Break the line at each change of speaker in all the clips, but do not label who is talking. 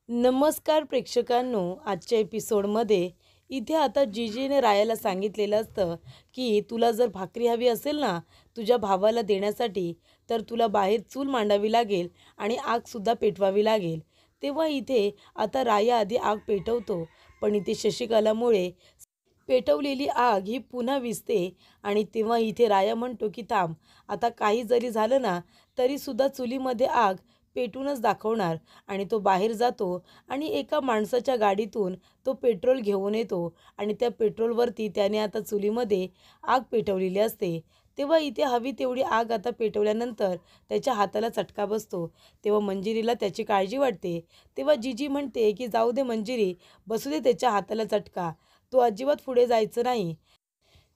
नमस्कार प्रेक्षकांनो, आजच्या एपिसोडमध्ये इथे आता जीजीने रायाला सांगितलेलं असतं की तुला जर भाकरी हवी असेल ना तुझ्या भावाला देण्यासाठी, तर तुला बाहेर चूल मांडावी लागेल आणि आगसुद्धा पेटवावी लागेल. तेव्हा इथे आता राया आधी आग पेटवतो, पण इथे शशिकलामुळे पेटवलेली आग ही पुन्हा विझते. आणि तेव्हा इथे राया म्हणतो की थांब, आता काही जरी झालं ना तरीसुद्धा चुलीमध्ये आग पेटूनच दाखवणार. आणि तो बाहेर जातो आणि एका माणसाच्या गाडीतून तो पेट्रोल घेऊन येतो आणि त्या पेट्रोलवरती त्याने आता चुलीमध्ये आग पेटवलेली असते. तेव्हा इथे हवी तेवढी आग आता पेटवल्यानंतर त्याच्या हाताला चटका बसतो. तेव्हा मंजिरीला त्याची काळजी वाटते. तेव्हा जीजी म्हणते की जाऊ दे मंजिरी, बसू दे त्याच्या हाताला चटका, तो अजिबात पुढे जायचं नाही.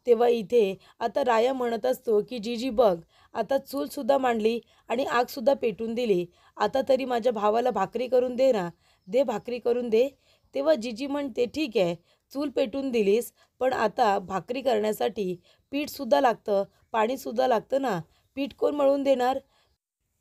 तेव्हा इथे आता राया म्हणत असतो की जीजी बघ, आता चूलसुद्धा मांडली आणि आगसुद्धा पेटून दिली, आता तरी माझ्या भावाला भाकरी करून दे ना, दे भाकरी करून दे. तेव्हा जीजी म्हणते ठीक आहे, चूल पेटून दिलीस, पण आता भाकरी करण्यासाठी पीठसुद्धा लागतं, पाणीसुद्धा लागतं ना, पीठ कोण मळून देणार?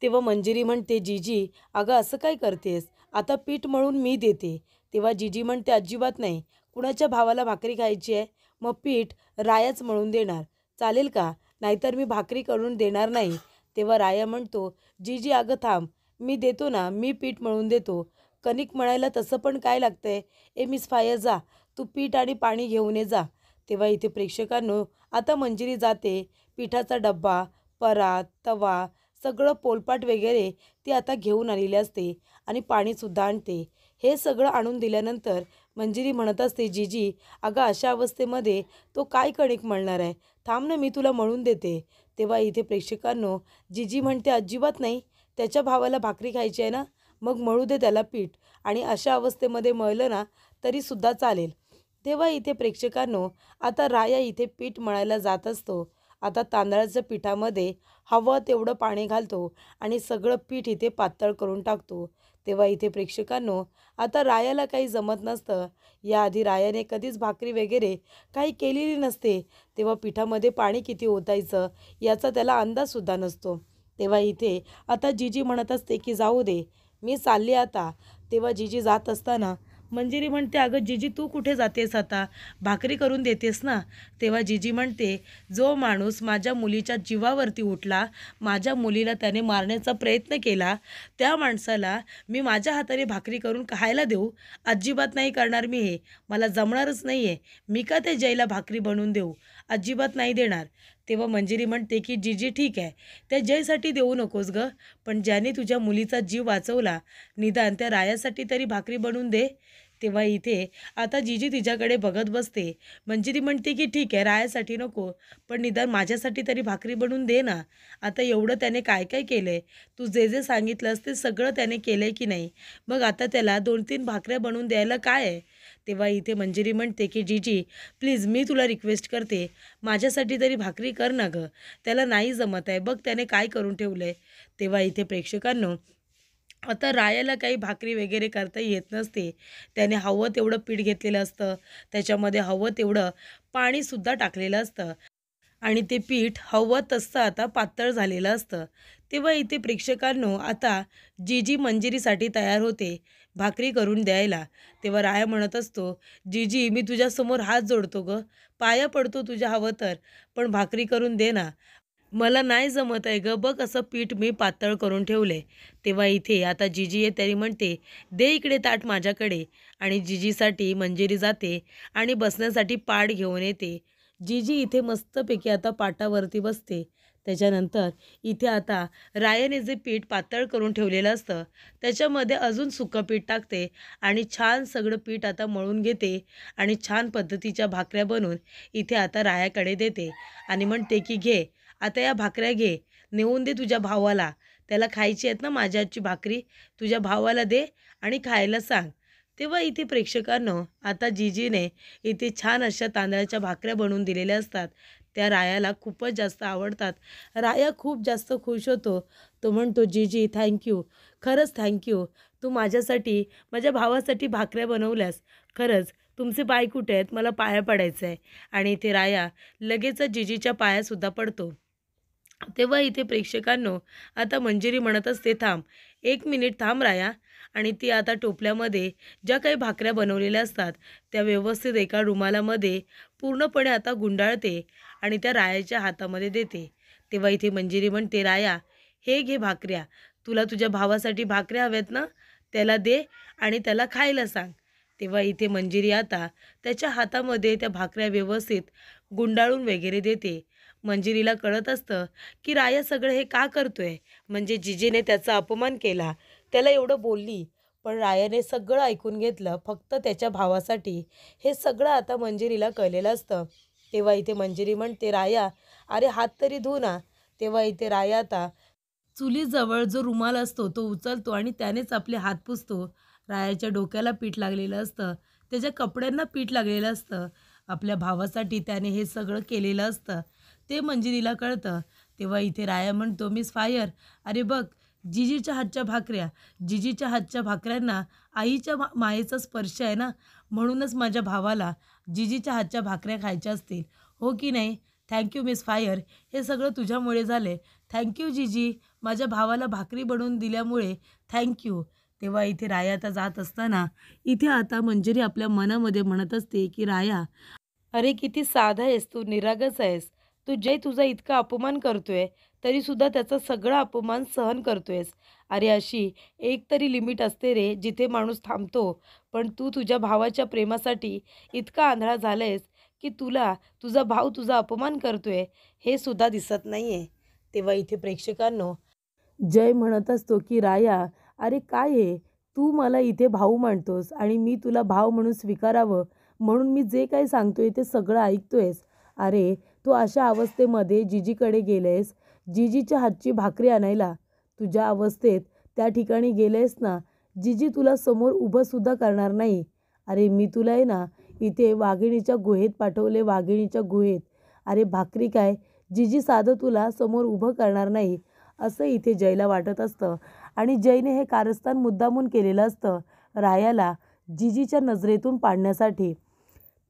तेव्हा मंजिरी म्हणते जीजी, अगं असं काय करतेस, आता पीठ मळून मी देते. तेव्हा जीजी म्हणते अजिबात नाही, कुणाच्या भावाला भाकरी खायची आहे, मग पीठ रायाच मळून देणार, चालेल का? नाहीतर मी भाकरी करून देणार नाही. तेव्हा राया म्हणतो जीजी अगं थांब, मी देतो ना, मी पीठ मळून देतो. कणिक मळायला तसं पण काय लागतंय, ए मिस फायर जा, तू पीठ आणि पाणी घेऊन ये जा. तेव्हा इथे प्रेक्षकांनो आता मंजिरी जाते, पिठाचा डब्बा, परात, तवा, सगळं पोलपाट वगैरे ती आता घेऊन आलेली असते आणि पाणीसुद्धा आणते. हे सगळं आणून दिल्यानंतर मंजिरी म्हणत असते जीजी, अगं अशा अवस्थेमध्ये तो काय कणिक मळणार आहे, थांब ना मी तुला मळून देते. तेव्हा इथे प्रेक्षकांनो जीजी म्हणते अजिबात नाही, त्याच्या भावाला भाकरी खायची आहे ना, मग मळू दे त्याला पीठ, आणि अशा अवस्थेमध्ये मळलं ना तरीसुद्धा चालेल. तेव्हा इथे प्रेक्षकांनो आता राया इथे पीठ मळायला जात असतो. आता तांदळाच्या पिठामध्ये हवं तेवढं पाणी घालतो आणि सगळं पीठ इथे पातळ करून टाकतो. तेव्हा इथे प्रेक्षकांनो आता रायाला काही जमत नसतं. याआधी रायाने कधीच भाकरी वगैरे काही केलेली नसते. तेव्हा पिठामध्ये पाणी किती ओतायचं याचा त्याला अंदाजसुद्धा नसतो. तेव्हा इथे आता जीजी म्हणत असते की जाऊ दे, मी चालली आता. तेव्हा जीजी जात असताना मंजिरी म्हणते अगं जीजी तू कुठे जातेस आता, भाकरी करून देतेस ना. तेव्हा जीजी म्हणते जो माणूस माझ्या मुलीच्या जीवावरती उठला, माझ्या मुलीला त्याने मारण्याचा प्रयत्न केला, त्या माणसाला मी माझ्या हाताने भाकरी करून खायला देऊ? अजिबात नाही करणार मी हे, मला जमणारच नाही आहे. मी का त्या जयला भाकरी बनवून देऊ, अजिबात नाही देणार. तेव्हा मंजिरी म्हणते की जीजी ठीक आहे, त्या जयसाठी देऊ नकोस गं, पण ज्याने तुझ्या मुलीचा जीव वाचवला, निदान त्या रायासाठी तरी भाकरी बनवून दे. तेव्हा इथे आता जीजी तिच्याकडे बघत बसते. मंजिरी म्हणते की ठीक आहे, रायासाठी नको, पण निदान माझ्यासाठी तरी भाकरी बनवून दे ना. आता एवढं त्याने काय काय केलं आहे, तू जे जे सांगितलंस ते सगळं त्याने केलं आहे की नाही, मग आता त्याला 2-3 भाकऱ्या बनवून द्यायला काय आहे? तेव्हा इथे मंजिरी म्हणते की जीजी प्लीज मी तुला रिक्वेस्ट करते, माझ्यासाठी तरी भाकरी कर ना गं, त्याला नाही जमत आहे, बघ त्याने काय करून ठेवलं आहे. तेव्हा इथे प्रेक्षकांनो आता रायाला काही भाकरी वगैरे करता येत नसते. त्याने हवं तेवढं पीठ घेतलेलं असतं, त्याच्यामध्ये हवं तेवढं पाणीसुद्धा टाकलेलं असतं आणि ते पीठ हवं तसं आता पातळ झालेलं असतं. तेव्हा इथे प्रेक्षकांनो आता जीजी मंजिरीसाठी तयार होते भाकरी करून द्यायला. तेव्हा राया म्हणत असतो जीजी मी तुझ्यासमोर हात जोडतो गं, पाया पडतो तुझ्या हवं तर, पण भाकरी करून दे ना, मला नाही जमत आहे गं, बघ असं पीठ मी पातळ करून ठेवलंय. तेव्हा इथे आता जीजी आहे तरी म्हणते दे इकडे ताट माझ्याकडे, आणि जीजीसाठी मंजिरी जाते आणि बसण्यासाठी पाट घेऊन येते. जीजी इथे मस्तपैकी आता पाटावरती बसते. त्याच्यानंतर इथे आता रायाने जे पीठ पातळ करून ठेवलेलं असतं त्याच्यामध्ये अजून सुकं पीठ टाकते आणि छान सगळं पीठ आता मळून घेते आणि छान पद्धतीच्या भाकऱ्या बनवून इथे आता रायाकडे देते आणि म्हणते की घे, आता या भाकऱ्या घे, नेऊन दे तुझ्या भावाला, त्याला खायची आहेत ना माझ्या हातची भाकरी, तुझ्या भावाला दे आणि खायला सांग. तेव्हा इथे प्रेक्षकांनो आता जीजीने इथे छान अशा तांदळाच्या भाकऱ्या बनवून दिलेल्या असतात. त्या रायाला खूपच जास्त आवडतात. राया खूप जास्त खुश होतो. तो म्हणतो जीजी थँक्यू, खरंच थँक्यू, तू माझ्यासाठी माझ्या भावासाठी भाकऱ्या बनवल्यास, खरंच तुमचे पाय कुठे आहेत, मला पाया पडायचं आहे. आणि इथे राया लगेचच जीजीच्या पायासुद्धा पडतो. तेव्हा इथे प्रेक्षकांनो आता मंजिरी म्हणत असते थांब, 1 मिनिट थांब राया, आणि ती आता टोपल्यामध्ये ज्या काही भाकऱ्या बनवलेल्या असतात त्या व्यवस्थित एका रुमालामध्ये पूर्णपणे आता गुंडाळते आणि त्या रायाच्या हातामध्ये देते. तेव्हा इथे मंजिरी म्हणते, राया हे घे भाकऱ्या, तुला तुझ्या भावासाठी भाकऱ्या हव्यात ना, त्याला दे आणि त्याला खायला सांग. तेव्हा इथे मंजिरी आता त्याच्या हातामध्ये त्या भाकऱ्या व्यवस्थित गुंडाळून वगैरे देते. मंजिरीला कळत असतं की राया सगळं हे का करतोय, म्हणजे जिजीने त्याचा अपमान केला, त्याला एवढं बोलली, पण रायाने सगळं ऐकून घेतलं फक्त त्याच्या भावासाठी. हे सगळं आता मंजिरीला कळलेलं असतं. तेव्हा इथे मंजिरी म्हणते, राया अरे हात तरी धु ना. तेव्हा इथे राया आता चुलीजवळ जो रुमाल असतो तो उचलतो आणि त्यानेच आपले हात पुसतो. रायाच्या डोक्याला पीठ लागलेलं असतं, त्याच्या कपड्यांना पीठ लागलेलं असतं. आपल्या भावासाठी त्याने हे सगळं केलेलं असतं, ते मंजिरीला कळतं. तेव्हा इथे राया म्हणतो, मिस फायर अरे बघ, जिजीच्या हातच्या भाकऱ्या, जिजीच्या हातच्या भाकऱ्यांना आईच्या मायेचा स्पर्श आहे ना, म्हणूनच माझ्या भावाला जिजीच्या हातच्या भाकऱ्या खायच्या असतील, हो की नाही? थँक्यू मिस फायर, हे सगळं तुझ्यामुळे झाले. थँक्यू जिजी, माझ्या भावाला भाकरी बनवून दिल्यामुळे थँक्यू. तेव्हा इथे राया आता जात असताना इथे आता मंजिरी आपल्या मनामध्ये म्हणत असते की राया अरे किती साधा आहेस तू, निरागस आहेस तू. जय तुझा इतका अपमान करतोय तरीसुद्धा त्याचा सगळा अपमान सहन करतोयस. अरे अशी एक तरी लिमिट असते रे जिथे माणूस थांबतो. पण तू तुझ्या भावाच्या प्रेमासाठी इतका आंधळा झालायस की तुला तुझा भाऊ तुझा अपमान करतोय हे सुद्धा दिसत नाही आहे. तेव्हा इथे प्रेक्षकांनो जय म्हणत असतो की राया अरे काय आहे, तू मला इथे भाऊ म्हणतोस आणि मी तुला भाव म्हणून स्वीकारावं म्हणून मी जे काही सांगतोय ते सगळं ऐकतोयस. अरे तू अशा अवस्थेमध्ये जिजीकडे गेलेस जिजीच्या हातची भाकरी आणायला. तुझ्या अवस्थेत त्या ठिकाणी गेलेस ना, जिजी तुला समोर उभंसुद्धा करणार नाही. अरे मी तुला आहे ना इथे वाघिणीच्या गुहेत पाठवले, वाघिणीच्या गुहेत. अरे भाकरी काय, जिजी साधं तुला समोर उभं करणार नाही असं इथे जयला वाटत असतं. आणि जयने हे कारस्थान मुद्दामून केलेलं असतं रायाला जिजीच्या नजरेतून पाडण्यासाठी.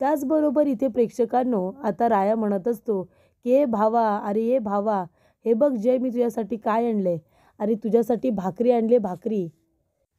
त्याचबरोबर इथे प्रेक्षकांनो आता राया म्हणत असतो की हे भावा, अरे हे भावा, हे बघ जय मी तुझ्यासाठी काय आणले, अरे तुझ्यासाठी भाकरी आणले, भाकरी.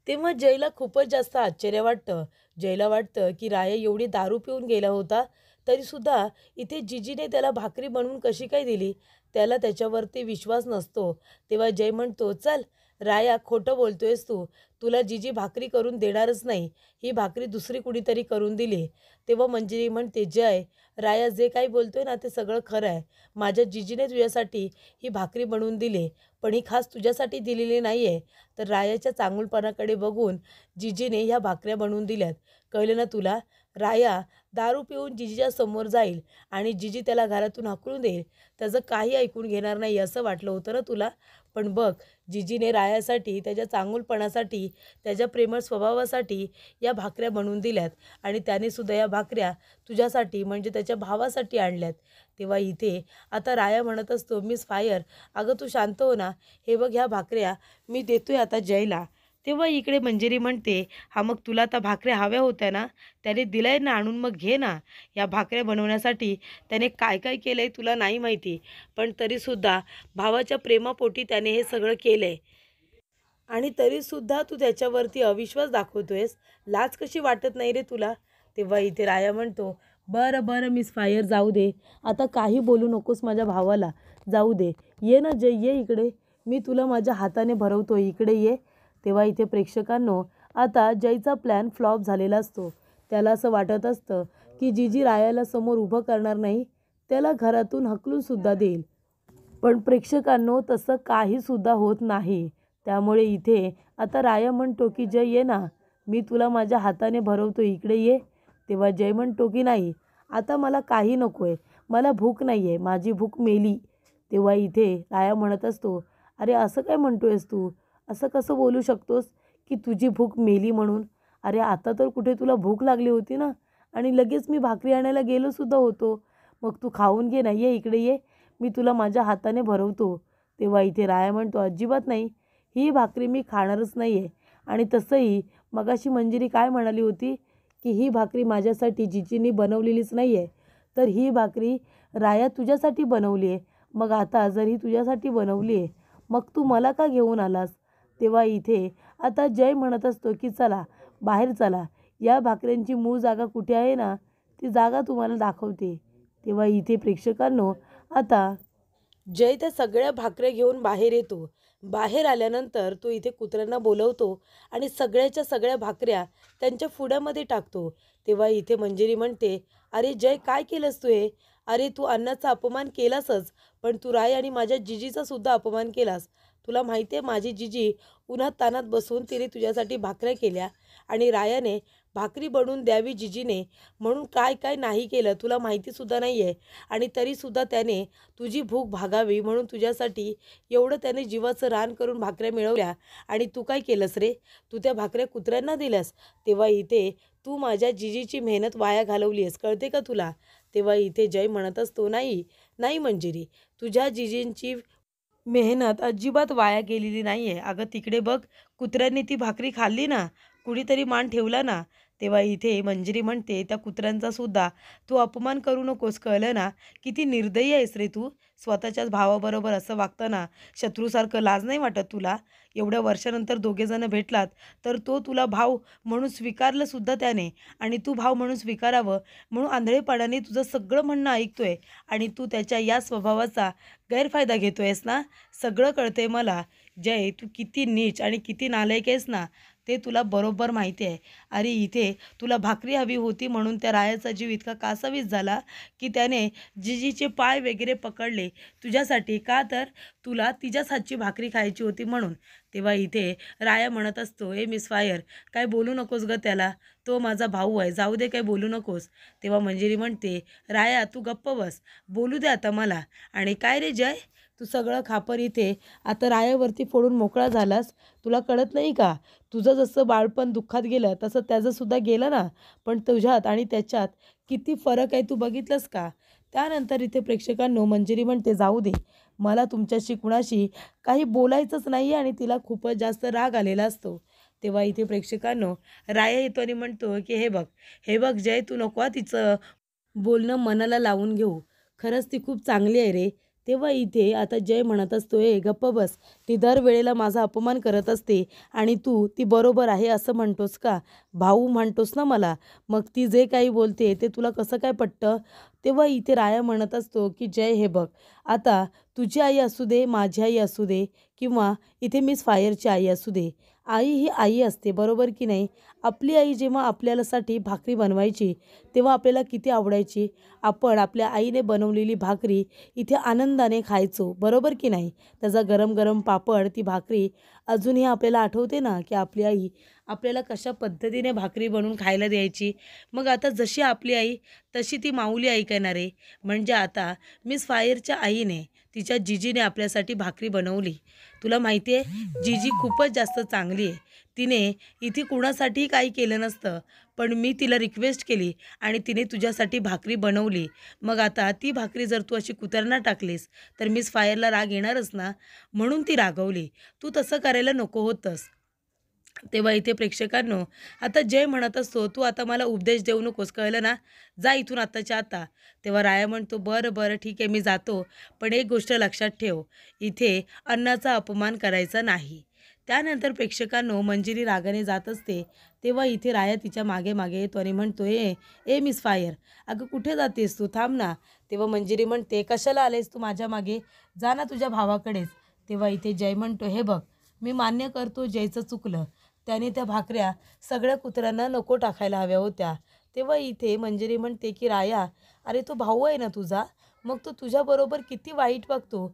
तेव्हा जयला खूपच जास्त आश्चर्य वाटतं. जयला वाटतं की राया एवढी दारू पिऊन गेला होता तरीसुद्धा इथे जिजीने त्याला भाकरी बनवून कशी काय दिली, त्याला त्याच्यावरती विश्वास नसतो. तेव्हा जय म्हणतो, चल राया खोटं बोलतोयस तू, तुला जिजी भाकरी करून देणारच नाही, ही भाकरी दुसरी कुणीतरी करून दिली. तेव्हा मंजिरी म्हणते, जय राया जे काही बोलतोय ना ते सगळं खरं आहे. माझ्या जिजीने तुझ्यासाठी ही भाकरी बनवून दिली, पण ही खास तुझ्यासाठी दिलेली नाही आहे. तर रायाच्या चांगुलपणाकडे बघून जिजीने ह्या भाकऱ्या बनवून दिल्यात. कळलं ना तुला? राया दारू पिऊन जिजीच्या समोर जाईल आणि जिजी त्याला घरातून हाकलून देईल, त्याचं काही ऐकून घेणार नाही असं वाटलं होतं ना तुला. पण बघ, जिजीने रायासाठी, त्याच्या चांगुलपणासाठी, त्याच्या प्रेमळ स्वभावासाठी या भाकऱ्या बनवून दिल्यात आणि त्याने सुद्धा या भाकऱ्या तुझ्यासाठी म्हणजे त्याच्या भावासाठी आणल्यात. तेव्हा इथे आता राया म्हणत असतो, मिस फायर अगं तू शांत हो ना, हे बघ ह्या भाकऱ्या मी देतोय आता जयला. तेव्हा इकडे मंजिरी म्हणते, हा मग तुला आता भाकऱ्या हव्या होत्या ना, त्याने दिलाय ना आणून, मग घे ना. या भाकऱ्या बनवण्यासाठी त्याने काय काय केलं आहे तुला नाही माहिती, पण तरीसुद्धा भावाच्या प्रेमापोटी त्याने हे सगळं केलं आहे आणि तरीसुद्धा तू त्याच्यावरती अविश्वास दाखवतोयस. लाज कशी वाटत नाही रे तुला? तेव्हा इथे राया म्हणतो, बरं बरं मिस फायर जाऊ दे, आता काही बोलू नकोस माझ्या भावाला, जाऊ दे. ये ना जय, ये इकडे, मी तुला माझ्या हाताने भरवतो, इकडे ये. तेव्हा इथे प्रेक्षकांनो आता जयचा प्लॅन फ्लॉप झालेला असतो. त्याला असं वाटत असतं की जिजी रायाला समोर उभं करणार नाही, त्याला घरातून हकलूनसुद्धा देईल. पण प्रेक्षकांनो तसं काहीसुद्धा होत नाही. त्यामुळे इथे आता राया म्हणतो की जय ये ना, मी तुला माझ्या हाताने भरवतो, इकडे ये. तेव्हा जय म्हणतो की नाही, आता मला काही नको आहे, मला भूक नाही आहे, माझी भूक मेली. तेव्हा इथे राया म्हणत असतो, अरे असं काय म्हणतोयस तू, असं कसं बोलू शकतोस की तुझी भूक मेली म्हणून? अरे आता तर कुठे तुला भूक लागली होती ना, आणि लगेच मी भाकरी आणायला गेलोसुद्धा होतो. मग तू खाऊन घे ना, ये इकडे ये, मी तुला माझ्या हाताने भरवतो. तेव्हा इथे राया म्हणतो, अजिबात नाही, ही भाकरी मी खाणारच नाही आहे. आणि तसंही मगाशी मंजिरी काय म्हणाली होती की ही भाकरी माझ्यासाठी जिजीने बनवलेलीच नाही आहे, तर ही भाकरी राया तुझ्यासाठी बनवली आहे. मग आता जर ही तुझ्यासाठी बनवली आहे, मग तू मला का घेऊन आलास? तेव्हा इथे आता जय म्हणत असतो की चला बाहेर चला, या भाकऱ्यांची मूळ जागा कुठे आहे ना, ती जागा तुम्हाला दाखवते. तेव्हा इथे प्रेक्षकांनो आता जय त्या सगळ्या भाकऱ्या घेऊन बाहेर येतो. बाहेर आल्यानंतर तो इथे कुत्र्यांना बोलवतो आणि सगळ्याच्या सगळ्या भाकऱ्या त्यांच्या फुड्यामध्ये टाकतो. तेव्हा इथे मंजिरी म्हणते, अरे जय, काय केलंस तू हे? अरे तू अन्नाचा अपमान केलासच, पण तू राय आणि माझ्या जिजीचा सुद्धा अपमान केलास. तुला माहिती आहे माझी जिजी उन्हात तानात बसून तिने तुझ्यासाठी भाकऱ्या केल्या आणि रायाने भाकरी बनवून द्यावी जिजीने म्हणून काय काय नाही केलं तुला माहितीसुद्धा नाही आहे. आणि तरीसुद्धा त्याने तुझी भूक भागावी म्हणून तुझ्यासाठी एवढं त्याने जीवाचं रान करून भाकऱ्या मिळवल्या. आणि तू काय केलंस रे? तू त्या भाकऱ्या कुत्र्यांना दिल्यास. तेव्हा इथे तू माझ्या जिजीची मेहनत वाया घालवली आहेस, कळते का तुला? तेव्हा इथे जय म्हणत असतो, नाही नाही मंजिरी, तुझ्या जिजींची मेहनत अजिबात वाया गेलेली नाही आहे. अगं तिकडे बघ, कुत्र्यांनी ती भाकरी खाल्ली ना, कुणीतरी मान ठेवला ना. तेव्हा इथे मंजिरी म्हणते, त्या कुत्र्यांचा सुद्धा तू अपमान करू नकोस, कळलं ना? किती निर्दयी आहेस रे तू. स्वतःच्याच भावाबरोबर असं वागताना शत्रूसारखं लाज नाही वाटत तुला? एवढ्या वर्षानंतर दोघेजण भेटलात तर तो तुला भाव म्हणून स्वीकारलं सुद्धा त्याने, आणि तू भाव म्हणून स्वीकारावं म्हणून आंधळेपणाने तुझं सगळं म्हणणं ऐकतोय आणि तू त्याच्या या स्वभावाचा गैरफायदा घेतोयस ना. सगळं कळतंय मला. जय, तू किती नीच आणि किती नालायक आहेस ना, ते तुला बरोबर माहिती आहे. अरे इथे तुला भाकरी हवी होती म्हणून त्या रायाचा जीव इतका कासावीस झाला की त्याने जिजीचे पाय वगैरे पकडले तुझ्यासाठी. का तर तुला तिच्याच हातची भाकरी खायची होती म्हणून. तेव्हा इथे राया म्हणत असतो, ए मिस फायर, काय बोलू नकोस ग त्याला, तो माझा भाऊ आहे, जाऊ दे, काय बोलू नकोस. तेव्हा मंजिरी म्हणते, राया तू गप्प बस, बोलू दे आता मला. आणि काय रे जय, तू सगळं खापर इथे आता रायावरती फोडून मोकळा झालास. तुला कळत नाही का? तुझं जसं बाळपण दुःखात गेलं तसं त्याचंसुद्धा गेलं ना, पण तुझ्यात आणि त्याच्यात किती फरक आहे तू बघितलंस का? त्यानंतर इथे प्रेक्षकांनो मंजिरी म्हणते, जाऊ दे, मला तुमच्याशी कुणाशी काही बोलायचंच नाही आहे. आणि तिला खूपच जास्त राग आलेला असतो. तेव्हा इथे प्रेक्षकांनो राया येतो आणि म्हणतो की हे बघ जय, तू नको तिचं बोलणं मनाला लावून घेऊ. खरंच ती खूप चांगली आहे रे. तेव्हा इथे आता जय म्हणत असतो, ए गप्प बस, ती दरवेळेला माझा अपमान करत असते आणि तू ती बरोबर आहे असं म्हणतोस का? भाऊ म्हणतोस ना मला, मग ती जे काही बोलते ते तुला कसं काय पटतं? तेव्हा इथे राया म्हणत असतो की जय, हे बघ, आता तुझी आई असू दे, माझी आई असू दे, किंवा इथे मिस फायरची आई असू दे, आई ही आई असते, बरोबर की नाही? आपली आई जेव्हा आपल्यासाठी भाकरी बनवायची तेव्हा आपल्याला किती आवडायची. आपण आपल्या आईने बनवलेली भाकरी इथे आनंदाने खायचो, बरोबर की नाही? त्याचा गरम गरम पापड, ती भाकरी अजूनही आपल्याला आठवते ना, की आपली आई आपल्याला कशा पद्धतीने भाकरी बनवून खायला द्यायची. मग आता जशी आपली आई तशी ती माऊली आई करणार आहे. म्हणजे आता मिस फायरच्या आईने, तिच्या जिजीने आपल्यासाठी भाकरी बनवली. तुला माहिती आहे, जिजी खूपच जास्त चांगली आहे. तिने इथे कुणासाठीही काही केलं नसतं, पण मी तिला रिक्वेस्ट केली आणि तिने तुझ्यासाठी भाकरी बनवली. मग आता ती भाकरी जर तू अशी कुत्र्यांना टाकलीस तर मिस फायरला राग येणारच ना, म्हणून ती रागवली. तू तसं करायला नको होतंस. तेव्हा इथे प्रेक्षकांनो आता जय म्हणत असतो, तू आता मला उपदेश देऊ नकोस, कळलं ना? जा इथून आत्ताच्या आता. तेव्हा राया म्हणतो, बरं बरं ठीक आहे, मी जातो, पण एक गोष्ट लक्षात ठेव, इथे अन्नाचा अपमान करायचा नाही. त्यानंतर प्रेक्षकांनो मंजिरी रागाने जात असते. तेव्हा इथे राया तिच्या मागे मागे येतो आणि म्हणतो, ए ए मिस फायर, अगं कुठे जातेस तू, थांब ना. तेव्हा मंजिरी म्हणते, कशाला आलेस तू माझ्या मागे, जा ना तुझ्या भावाकडेच. तेव्हा इथे जय म्हणतो, हे बघ, मी मान्य करतो जयचं चुकलं, त्याने त्या भाकऱ्या सगळ्या कुत्र्यांना नको टाकायला हव्या होत्या. तेव्हा इथे मंजिरी म्हणते की राया, अरे तो भाऊ आहे ना तुझा, मग तो तुझ्याबरोबर किती वाईट वागतो,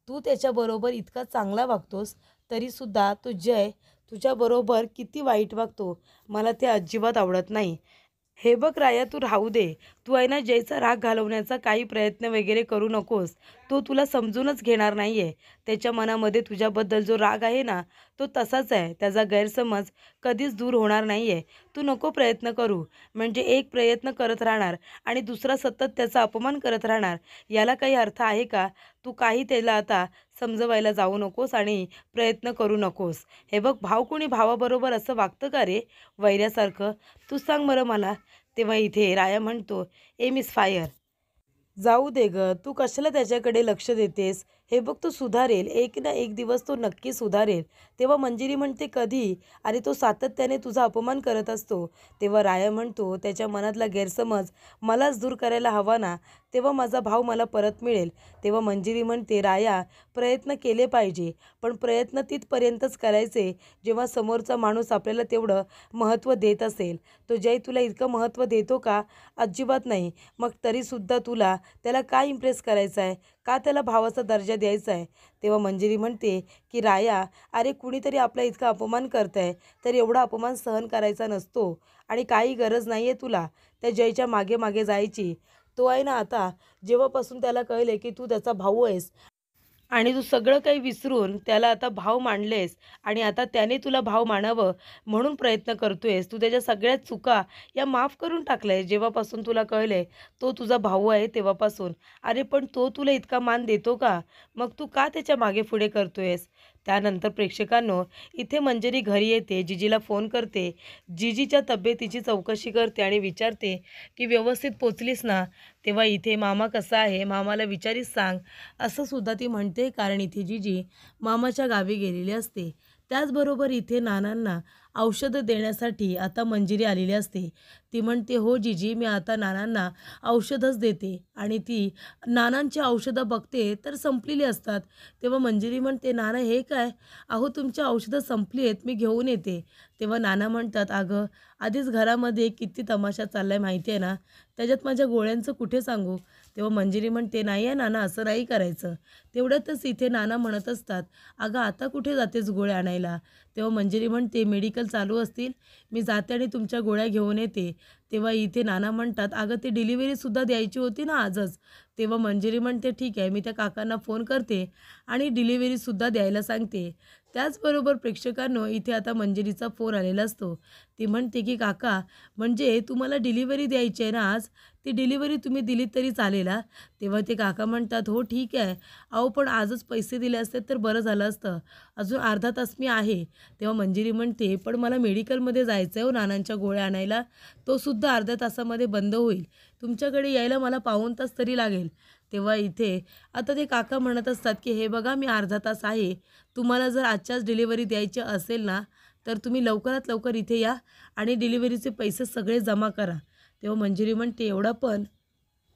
तू त्याच्याबरोबर इतका चांगला वागतोस, तरीसुद्धा तो जय तुझ्याबरोबर किती वाईट वागतो, मला ते अजिबात आवडत नाही. हे बघ राया, तू राहू दे, तू आहे ना जयचा राग घालवण्याचा काही प्रयत्न वगैरे करू नकोस. तो तुला समजूनच घेणार नाही आहे. त्याच्या मनामध्ये तुझ्याबद्दल जो राग आहे ना, तो तसाच आहे. त्याचा गैरसमज कधीच दूर होणार नाही आहे. तू नको प्रयत्न करू. म्हणजे एक प्रयत्न करत राहणार आणि दुसरा सतत त्याचा अपमान करत राहणार, याला काही अर्थ आहे का? तू काही त्याला आता समजवायला जाऊ नकोस आणि प्रयत्न करू नकोस. हे बघ, भाव कोणी भावाबरोबर असं वागतं का रे, वैऱ्यासारखं? तू सांग बरं मला. तेव्हा इथे राया म्हणतो, ए मिस फायर, जाऊ दे गं, तू कशाला त्याच्याकडे लक्ष देतेस? हे बघ तो सुधारेल, एक ना एक दिवस तो नक्की सुधारेल. तेव्हा मंजिरी म्हणते कधी? अरे तो सातत्याने तुझा अपमान करत असतो. तेव्हा राया म्हणतो त्याच्या मनातला गैरसमज मलाच दूर करायला हवा ना, तेव्हा माझा भाव मला परत मिळेल. तेव्हा मंजिरी म्हणते राया प्रयत्न केले पाहिजे, पण प्रयत्न तिथपर्यंतच करायचे जेव्हा समोरचा माणूस आपल्याला तेवढं महत्त्व देत असेल. तो जय तुला इतकं महत्त्व देतो का? अजिबात नाही. मग तरीसुद्धा तुला त्याला का इम्प्रेस करायचं आहे? का त्याला भावाचा दर्जा द्यायचा आहे? तेव्हा मंजिरी म्हणते की राया, अरे कुणीतरी आपला इतका अपमान करतंय तर एवढा अपमान सहन करायचा नसतो आणि काही गरज नाही आहे तुला त्या जयच्या मागे मागे जायची. तो आहे ना आता, जेव्हापासून त्याला कळले की तू त्याचा भाऊ आहेस आणि तू सगळं काही विसरून त्याला आता भाव मानलेस आणि आता त्याने तुला भाव मानावं म्हणून प्रयत्न करतोयस. तू त्याच्या सगळ्या चुका या माफ करून टाकल्यास जेव्हापासून तुला कळलंय तो तुझा भाऊ आहे तेव्हापासून. अरे पण तो तुला इतका मान देतो का? मग तू का त्याच्या मागे पुढे करतोयस? त्यानंतर प्रेक्षकांनो, इथे मंजिरी घरी येते, जिजीला फोन करते, जिजीच्या तब्येतीची चौकशी करते आणि विचारते की व्यवस्थित पोचलीस ना? तेव्हा इथे मामा कसा आहे? मामाला विचारीस सांग, असं सुद्धा ती म्हणते. कारण इथे जिजी मामाच्या गावी गेलेली असते. त्याचबरोबर इथे नानांना औषधं देण्यासाठी आता मंजिरी आलेली असते. ती म्हणते हो जिजी, मी आता नानांना औषधच देते आणि ती नानांची औषधं बघते तर संपलेली असतात. तेव्हा मंजिरी म्हणते नाना हे काय? अहो तुमची औषधं संपली आहेत, मी घेऊन येते. तेव्हा नाना म्हणतात अगं आधीच घरामध्ये किती तमाशा चाललाय माहिती आहे ना, त्याच्यात माझ्या गोळ्यांचं कुठे सांगू? तेव्हा मंजिरी म्हणते नाही आहे नाना, असं नाही करायचं. तेवढ्यातच इथे नाना म्हणत असतात अगं आता कुठे जातेस गोळ्या आणायला? तेव्हा मंजिरी म्हणते मेडिकल चालू असतील, मी जाते आणि तुमच्या गोळ्या घेऊन येते. तेव्हा इथे नाना म्हणतात अगं ते डिलिव्हरीसुद्धा द्यायची होती ना आजच. तेव्हा मंजिरी म्हणते ठीक आहे, मी त्या काकांना फोन करते आणि डिलिव्हरीसुद्धा द्यायला सांगते. त्याचबरोबर प्रेक्षकांनो, इथे आता मंजिरीचा फोन आलेला असतो. ती म्हणते की काका, म्हणजे तुम्हाला डिलिव्हरी द्यायची आहे ना आज? ती डिलिव्हरी तुम्ही दिलीत तरी चालेल हा. तेव्हा ते काका म्हणतात हो ठीक आहे. अहो पण आजच पैसे दिले असते तर बरं झालं असतं, अजून अर्धा तास मी आहे. तेव्हा मंजिरी म्हणते पण मला मेडिकलमध्ये जायचं आहे हो नानांच्या गोळ्या आणायला, तो सुद्धा अर्ध्या तासामध्ये बंद होईल. तुमच्याकडे यायला मला पाऊण तास तरी लागेल. तेव्हा इथे आता ते काका म्हणत असतात की हे बघा मी अर्धा तास आहे, तुम्हाला जर आजच्याच डिलिव्हरी द्यायची असेल ना तर तुम्ही लवकरात लवकर इथे या आणि डिलिव्हरीचे पैसे सगळे जमा करा. तेव्हा मंजिरी म्हणते एवढा पण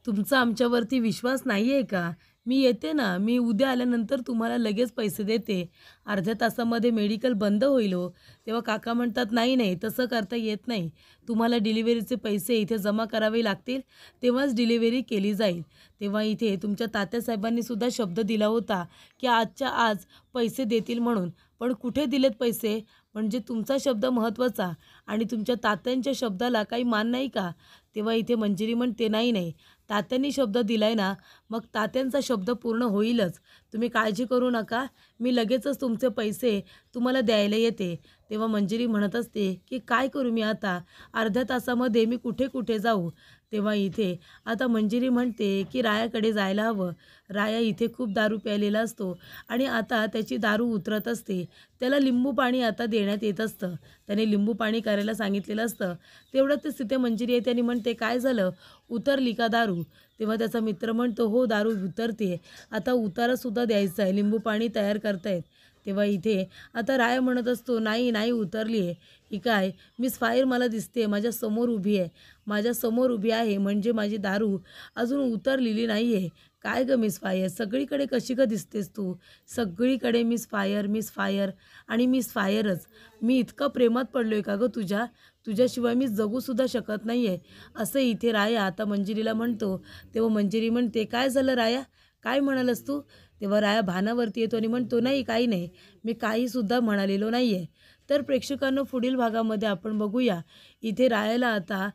तुमचा आमच्यावरती विश्वास नाही आहे का? मी येते ना, मी उद्या आल्यानंतर तुम्हाला लगेच पैसे देते. अर्ध्या तासामध्ये मेडिकल बंद होईल हो. तेव्हा काका म्हणतात नाही नाही, तसं करता येत नाही. तुम्हाला डिलिव्हरीचे पैसे इथे जमा करावे लागतील, तेव्हाच डिलिव्हरी केली जाईल. तेव्हा इथे तुमच्या तात्यासाहेबांनी सुद्धा शब्द दिला होता की आजच्या आज पैसे देतील म्हणून, पण कुठे दिलेत पैसे? म्हणजे तुमचा शब्द महत्त्वाचा आणि तुमच्या तात्यांच्या शब्दाला काही मान नाही का? तेव्हा इथे मंजिरी म्हणते नाही नाही, तात्यांनी शब्द दिलाय ना, मग तात्यांचा शब्द पूर्ण होईलच. तुम्ही काळजी करू नका, मी लगेचच तुमचे पैसे तुम्हाला द्यायला येते. तेव्हा मंजिरी म्हणत असते की काय करू मी आता? अर्ध्या तासामध्ये मी कुठे कुठे जाऊ? तेव्हा इथे आता मंजिरी म्हणते की रायाकडे जायला हवं. राया इथे खूप दारू प्यायलेला असतो आणि आता त्याची दारू उतरत असते. त्याला लिंबू पाणी आता देण्यात येत असतं. त्याने लिंबू पाणी करायला सांगितलेलं असतं. तेवढ्यातच तिथे मंजिरी येते आणि म्हणते काय झालं, उतरली का दारू? तेव्हा त्याचा मित्र म्हणतो हो दारू उतरते, आता उतारासुद्धा द्यायचा आहे, लिंबू पाणी तयार करतायत. तेव्हा इथे आता राया म्हणत असतो नाही नाही उतरली आहे. ही काय मिस फायर मला दिसते, माझ्यासमोर उभी आहे, माझ्यासमोर उभी आहे म्हणजे माझी दारू अजून उतरलेली नाही आहे. काय गं मिस फायर, सगळीकडे कशी का दिसतेस तू? सगळीकडे मिस फायर मिस फायर आणि मिस फायरच. मी इतकं प्रेमात पडलो आहे का गं तुझ्या, तुझ्याशिवाय मी जगूसुद्धा शकत नाही आहे, असं इथे राया आता मंजिरीला म्हणतो. तेव्हा मंजिरी म्हणते काय झालं राया, काय म्हणालस तू? तेव्हा राया भानावरती येतो आणि म्हणतो नाही काही नाही, मी काहीसुद्धा म्हणालेलो नाही आहे. तर प्रेक्षकांना पुढील भागामध्ये आपण बघूया. इथे रायाला आता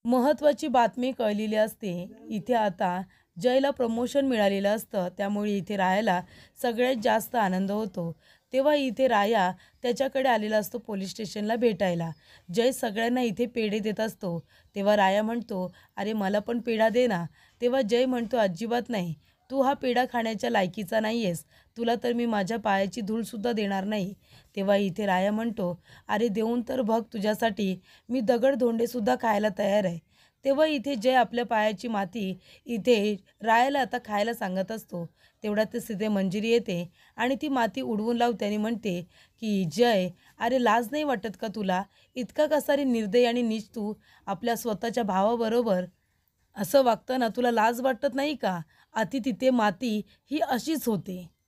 महत्त्वाची बातमी कळलेली असते. इथे आता जयला प्रमोशन मिळालेलं असतं, त्यामुळे इथे रायाला सगळ्यात जास्त आनंद होतो. तेव्हा इथे राया त्याच्याकडे आलेला असतो पोलीस स्टेशनला भेटायला. जय सगळ्यांना इथे पेढे देत असतो. तेव्हा राया म्हणतो अरे मला पण पेढा दे ना. तेव्हा जय म्हणतो अजिबात नाही, तू हा पेढा खाण्याच्या लायकीचा नाही आहेस, तुला तर मी माझ्या पायाची धूळसुद्धा देणार नाही. तेव्हा इथे राया म्हणतो अरे देऊन तर बघ, तुझ्यासाठी मी दगड धोंडेसुद्धा खायला तयार आहे. तेव्हा इथे जय आपल्या पायाची माती इथे रायाला आता खायला सांगत असतो. तेवढ्यातच तिथे मंजिरी येते आणि ती माती उडवून लावते आणि म्हणते की जय, अरे लाज नाही वाटत का तुला? इतका कसा रे निर्दयी आणि नीच तू आपल्या स्वतःच्या भावाबरोबर असं वागताना तुला लाज वाटत नाही का? अति तिथे माती ही अशीच होते.